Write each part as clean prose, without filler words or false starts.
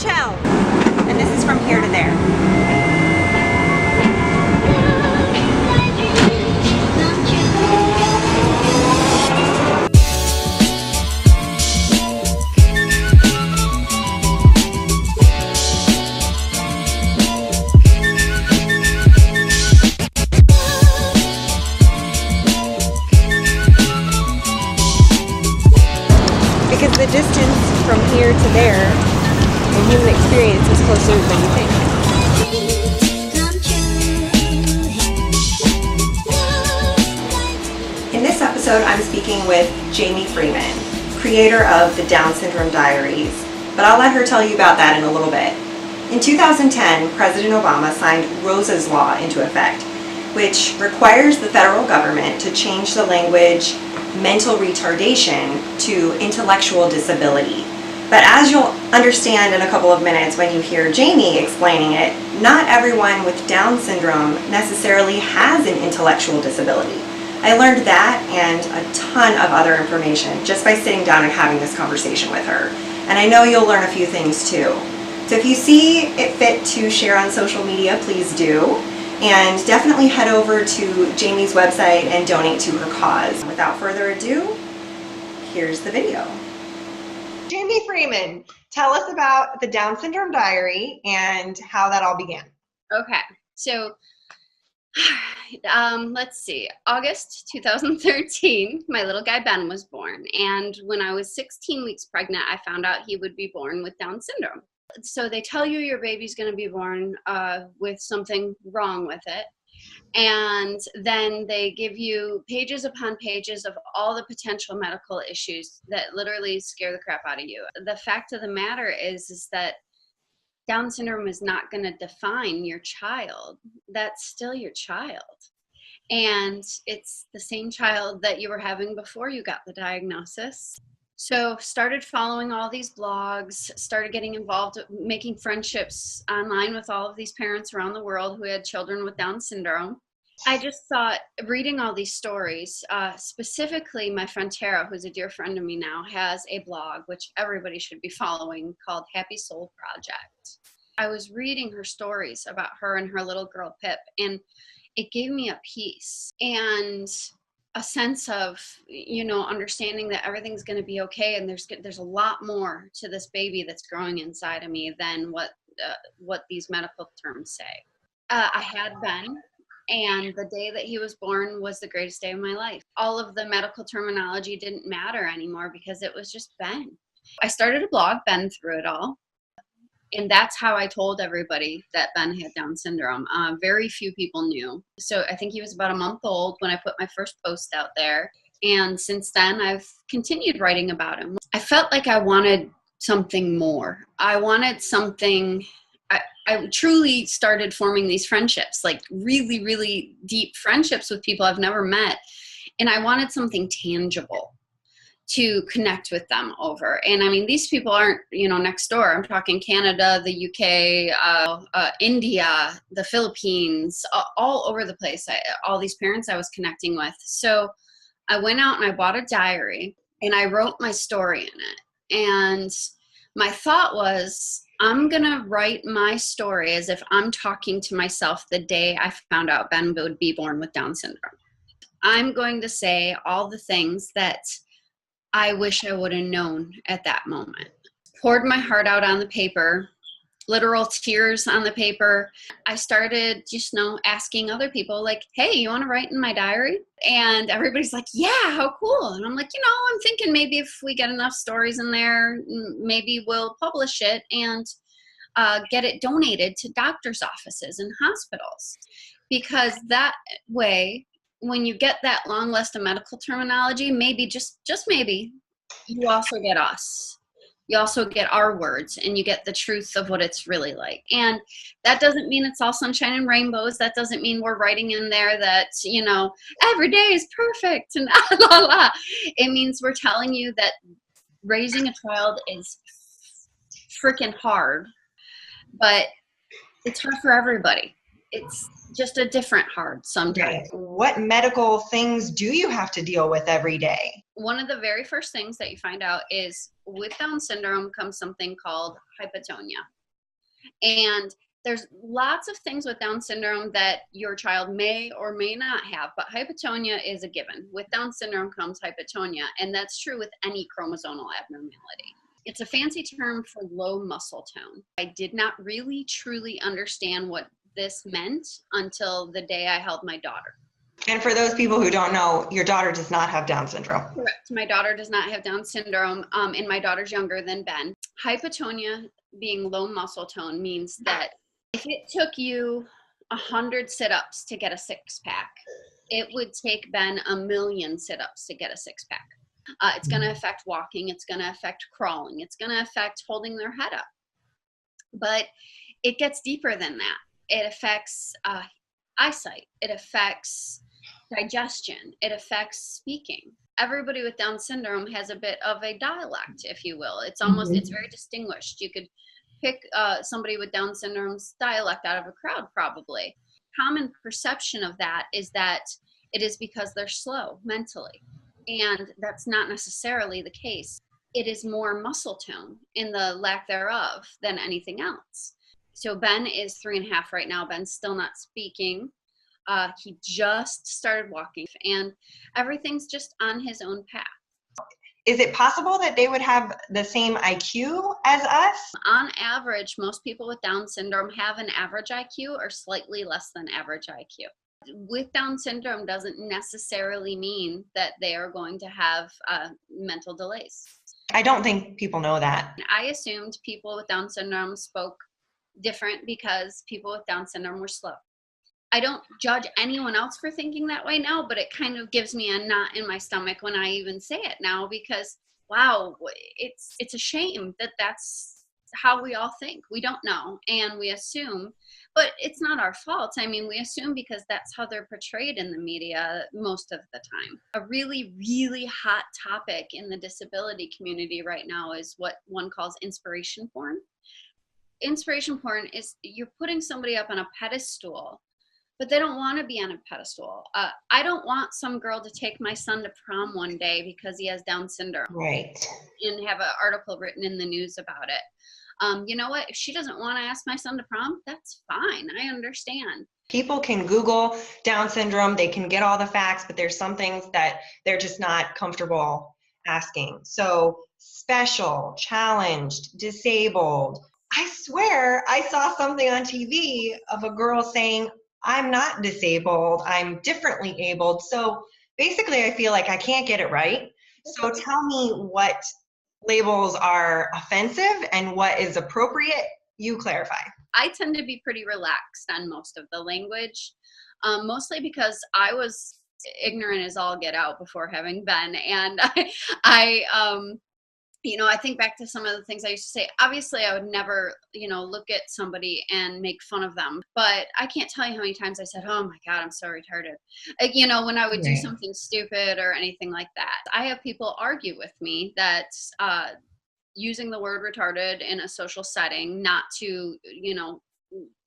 nutshell. And this is from here to there. Because the distance from here to there in human experience is closer than you think. In this episode, I'm speaking with Jamie Freeman, creator of the Down Syndrome Diaries, but I'll let her tell you about that in a little bit. In 2010, President Obama signed Rosa's Law into effect, which requires the federal government to change the language mental retardation to intellectual disability. But as you'll understand in a couple of minutes when you hear Jamie explaining it, not everyone with Down syndrome necessarily has an intellectual disability. I learned that and a ton of other information just by sitting down and having this conversation with her. And I know you'll learn a few things too. So if you see it fit to share on social media, please do. And definitely head over to Jamie's website and donate to her cause. Without further ado, here's the video. Jamie Freeman, tell us about the Down Syndrome Diary and how that all began. Okay, so let's see. August 2013, my little guy Ben was born. And when I was 16 weeks pregnant, I found out he would be born with Down syndrome. So they tell you your baby's going to be born with something wrong with it. And then they give you pages upon pages of all the potential medical issues that literally scare the crap out of you. The fact of the matter is that Down syndrome is not going to define your child. That's still your child. And it's the same child that you were having before you got the diagnosis. So started following all these blogs, started getting involved, making friendships online with all of these parents around the world who had children with Down syndrome. I just thought, reading all these stories, specifically my friend Tara, who's a dear friend of me now, has a blog, which everybody should be following, called Happy Soul Project. I was reading her stories about her and her little girl Pip, and it gave me a peace and a sense of, understanding that everything's going to be okay, and there's a lot more to this baby that's growing inside of me than what these medical terms say. I had Ben, and the day that he was born was the greatest day of my life. All of the medical terminology didn't matter anymore because it was just Ben. I started a blog, Ben Through It All. And that's how I told everybody that Ben had Down syndrome. Very few people knew. So I think he was about a month old when I put my first post out there. And since then, I've continued writing about him. I felt like I wanted something more. I wanted something. I truly started forming these friendships, like really, really deep friendships with people I've never met. And I wanted something tangible to connect with them over. And I mean, these people aren't, next door. I'm talking Canada, the UK, India, the Philippines, all over the place. All these parents I was connecting with. So I went out and I bought a diary and I wrote my story in it. And my thought was, I'm going to write my story as if I'm talking to myself the day I found out Ben would be born with Down syndrome. I'm going to say all the things that I wish I would have known at that moment. Poured my heart out on the paper, literal tears on the paper. I started just, asking other people like, hey, you want to write in my diary? And everybody's like, yeah, how cool. And I'm like, I'm thinking maybe if we get enough stories in there, maybe we'll publish it and get it donated to doctors' offices and hospitals. Because that way, when you get that long list of medical terminology, maybe just maybe, you also get us. You also get our words, and you get the truth of what it's really like. And that doesn't mean it's all sunshine and rainbows. That doesn't mean we're writing in there that, every day is perfect and la la. It means we're telling you that raising a child is freaking hard, but it's hard for everybody. It's just a different hard sometimes. Right. What medical things do you have to deal with every day? One of the very first things that you find out is with Down syndrome comes something called hypotonia. And there's lots of things with Down syndrome that your child may or may not have, but hypotonia is a given. With Down syndrome comes hypotonia, and that's true with any chromosomal abnormality. It's a fancy term for low muscle tone. I did not really truly understand what this meant until the day I held my daughter. And for those people who don't know, your daughter does not have Down syndrome. Correct. My daughter does not have Down syndrome, and my daughter's younger than Ben. Hypotonia, being low muscle tone, means that if it took you 100 sit-ups to get a six-pack, it would take Ben 1,000,000 sit-ups to get a six-pack. It's going to affect walking. It's going to affect crawling. It's going to affect holding their head up. But it gets deeper than that. It affects eyesight. It affects digestion. It affects speaking. Everybody with Down syndrome has a bit of a dialect, if you will. It's almost, it's very distinguished. You could pick somebody with Down syndrome's dialect out of a crowd, probably. Common perception of that is that it is because they're slow mentally. And that's not necessarily the case. It is more muscle tone in the lack thereof than anything else. So Ben is 3.5 right now. Ben's still not speaking. He just started walking, and everything's just on his own path. Is it possible that they would have the same IQ as us? On average, most people with Down syndrome have an average IQ or slightly less than average IQ. With Down syndrome doesn't necessarily mean that they are going to have mental delays. I don't think people know that. I assumed people with Down syndrome spoke different because people with Down syndrome were slow. I don't judge anyone else for thinking that way now, but it kind of gives me a knot in my stomach when I even say it now, because wow, it's a shame that that's how we all think. We don't know, and we assume, but it's not our fault. I mean, we assume because that's how they're portrayed in the media most of the time. A really, really hot topic in the disability community right now is what one calls inspiration porn. Inspiration porn is you're putting somebody up on a pedestal, but they don't want to be on a pedestal. I don't want some girl to take my son to prom one day because he has Down syndrome. Right. And have an article written in the news about it. You know what? If she doesn't want to ask my son to prom, that's fine. I understand. People can Google Down syndrome, they can get all the facts, but there's some things that they're just not comfortable asking. So special, challenged, disabled. I swear I saw something on TV of a girl saying, I'm not disabled, I'm differently abled. So basically I feel like I can't get it right. So tell me what labels are offensive and what is appropriate. You clarify. I tend to be pretty relaxed on most of the language, mostly because I was ignorant as all get out before having Ben. And I think back to some of the things I used to say. Obviously, I would never, look at somebody and make fun of them. But I can't tell you how many times I said, oh my God, I'm so retarded. When I would do something stupid or anything like that. I have people argue with me that using the word retarded in a social setting, not to,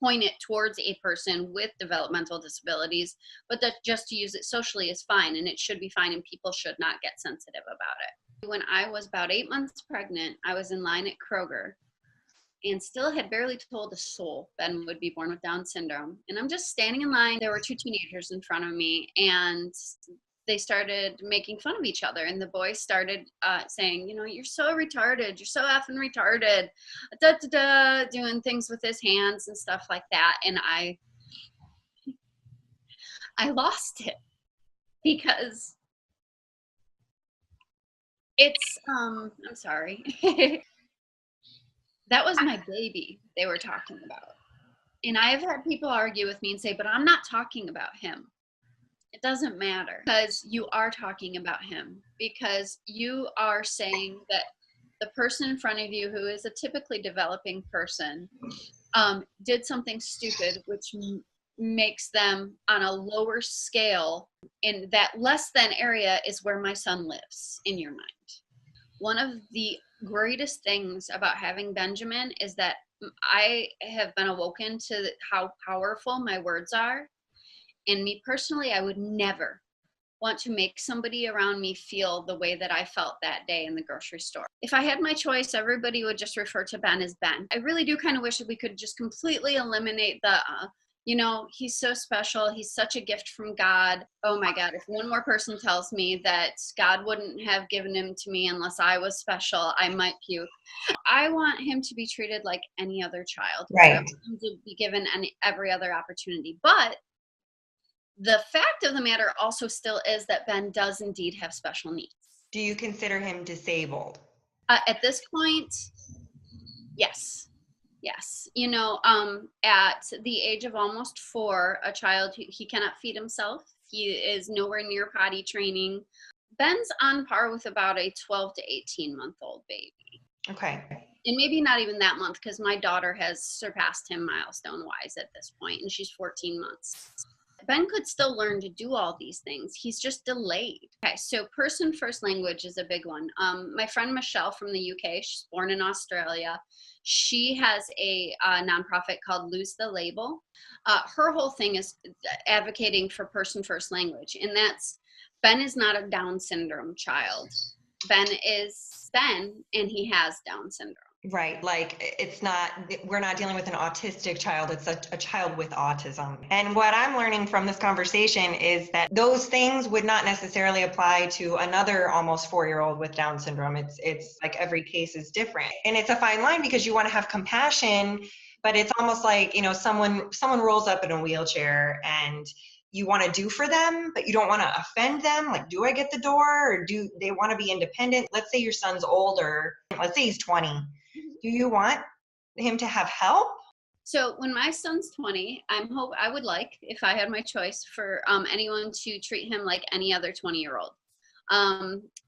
point it towards a person with developmental disabilities, but that just to use it socially is fine, and it should be fine, and people should not get sensitive about it. When I was about 8 months pregnant, I was in line at Kroger and still had barely told a soul Ben would be born with Down syndrome. And I'm just standing in line. There were 2 teenagers in front of me, and they started making fun of each other. And the boy started saying, you're so retarded. You're so effing retarded. Da, da, da, doing things with his hands and stuff like that. And I lost it because it's, I'm sorry. That was my baby they were talking about. And I've had people argue with me and say, but I'm not talking about him. It doesn't matter, because you are talking about him, because you are saying that the person in front of you, who is a typically developing person, did something stupid, which makes them on a lower scale. In that less than area is where my son lives in your mind. One of the greatest things about having Benjamin is that I have been awoken to how powerful my words are. And me personally, I would never want to make somebody around me feel the way that I felt that day in the grocery store. If I had my choice, everybody would just refer to Ben as Ben. I really do kind of wish that we could just completely eliminate the, he's so special. He's such a gift from God. Oh my God, if one more person tells me that God wouldn't have given him to me unless I was special, I might puke. I want him to be treated like any other child. Right. I want him to be given every other opportunity. But the fact of the matter also still is that Ben does indeed have special needs. Do you consider him disabled? At this point, yes. Yes. At the age of almost 4, a child, he cannot feed himself. He is nowhere near potty training. Ben's on par with about a 12 to 18-month-old baby. Okay. And maybe not even that month, because my daughter has surpassed him milestone-wise at this point, and she's 14 months. Ben could still learn to do all these things. He's just delayed. Okay, so person first language is a big one. My friend Michelle from the UK, she's born in Australia. She has a nonprofit called Lose the Label. Her whole thing is advocating for person first language. And that's, Ben is not a Down syndrome child. Ben is Ben, and he has Down syndrome. Right. Like we're not dealing with an autistic child. It's a child with autism. And what I'm learning from this conversation is that those things would not necessarily apply to another almost 4-year-old with Down syndrome. It's like every case is different. And it's a fine line because you want to have compassion, but it's almost like, someone rolls up in a wheelchair and you want to do for them, but you don't want to offend them. Like, do I get the door, or do they want to be independent? Let's say your son's older. Let's say he's 20. Do you want him to have help? So when my son's 20, I would like, if I had my choice, for anyone to treat him like any other 20-year-old.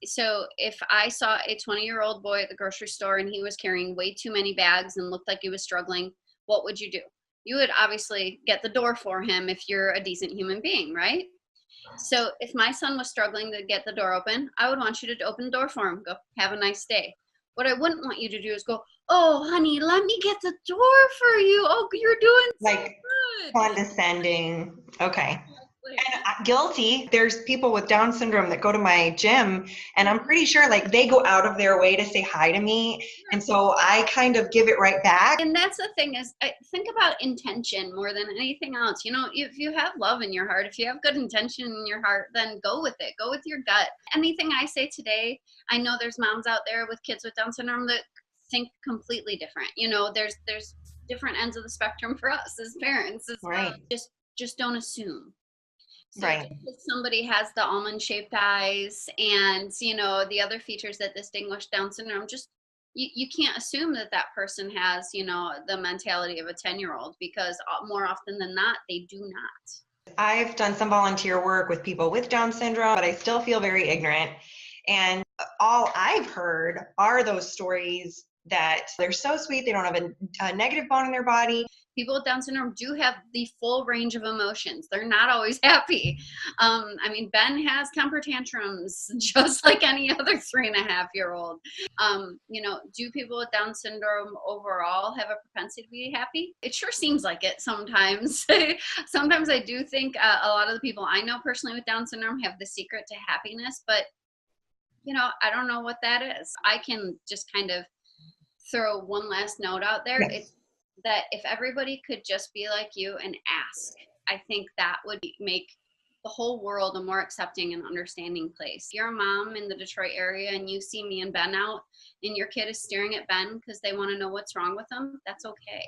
So if I saw a 20-year-old boy at the grocery store and he was carrying way too many bags and looked like he was struggling, what would you do? You would obviously get the door for him if you're a decent human being, right? So if my son was struggling to get the door open, I would want you to open the door for him. Go, have a nice day. What I wouldn't want you to do is go, oh, honey, let me get the door for you. Oh, you're doing so good. Condescending. Okay. And guilty. There's people with Down syndrome that go to my gym, and I'm pretty sure like they go out of their way to say hi to me. And so I kind of give it right back. And that's the thing is, I think about intention more than anything else. If you have love in your heart, if you have good intention in your heart, then go with it. Go with your gut. Anything I say today, I know there's moms out there with kids with Down syndrome that think completely different. There's different ends of the spectrum for us as parents. Right. Just don't assume. So right. If somebody has the almond-shaped eyes and, the other features that distinguish Down syndrome, just you can't assume that person has, the mentality of a 10-year-old, because more often than not, they do not. I've done some volunteer work with people with Down syndrome, but I still feel very ignorant. And all I've heard are those stories that they're so sweet, they don't have a negative bone in their body. People with Down syndrome do have the full range of emotions. They're not always happy. Ben has temper tantrums just like any other 3.5-year-old. Do people with Down syndrome overall have a propensity to be happy? It sure seems like it sometimes. Sometimes I do think a lot of the people I know personally with Down syndrome have the secret to happiness, but I don't know what that is. I can just kind of throw one last note out there. Yes. It's that if everybody could just be like you and ask, I think that would make the whole world a more accepting and understanding place. If you're a mom in the Detroit area and you see me and Ben out and your kid is staring at Ben because they want to know what's wrong with them, that's okay.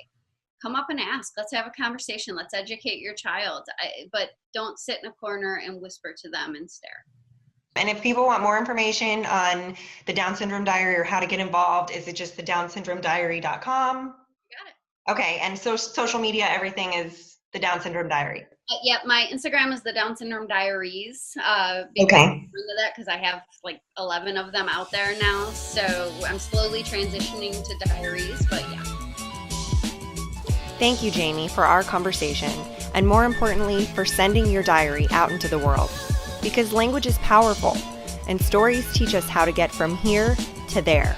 Come up and ask. Let's have a conversation. Let's educate your child. But don't sit in a corner and whisper to them and stare. And if people want more information on the Down Syndrome Diary or how to get involved, is it just the downsyndromediary.com? Got it. Okay, and so social media, everything is the Down Syndrome Diary. Yeah, my Instagram is the Down Syndrome Diaries. Okay. Because I have like 11 of them out there now, so I'm slowly transitioning to diaries, but yeah. Thank you, Jamie, for our conversation, and more importantly, for sending your diary out into the world. Because language is powerful, and stories teach us how to get from here to there.